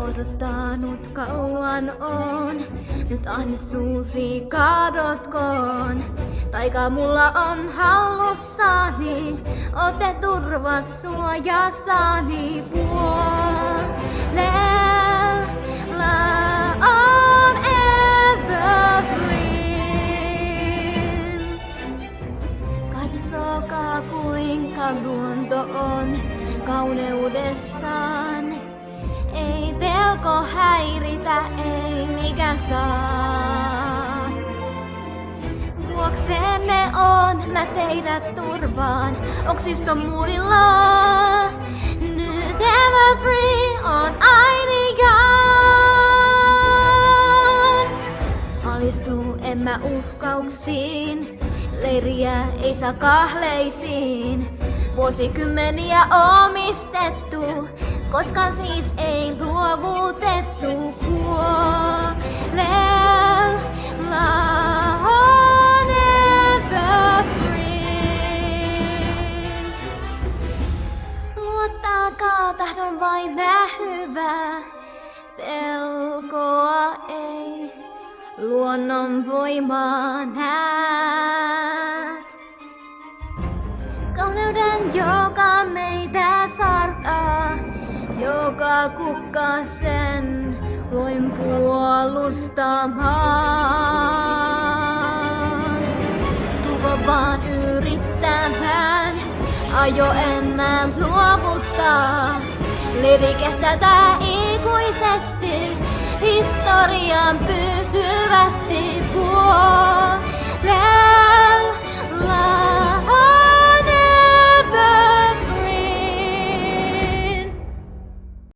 Odottanut kauan on, nyt ahne suusi kadotkoon. Taika mulla on hallussani, ote turva suojassani puolella on evergreen. Katsokaa kuinka luonto on kauneudessaan. Ei pelko häiritä, ei mikään saa. Vuoksenne on, mä teidät turvaan, oksiston muurilla. Nyt evergreen on ainiaan. Alistuu en mä uhkauksiin, leiriä ei saa kahleisiin. Vuosikymmeniä omistettu, koskaan siis ei luovutettu. Puolella on evergreen. Luottakaa, tahdon vain mä hyvää, pelkoa ei, luonnon voimaa näet. Kauneuden, joka meitä sarkaa, joka kukka sen voin puolustamaan. Tulko vaan yrittämään, ajo en mä luovuttaa. Leiri kestää tää ikuisesti, historian pysyvästi puolella.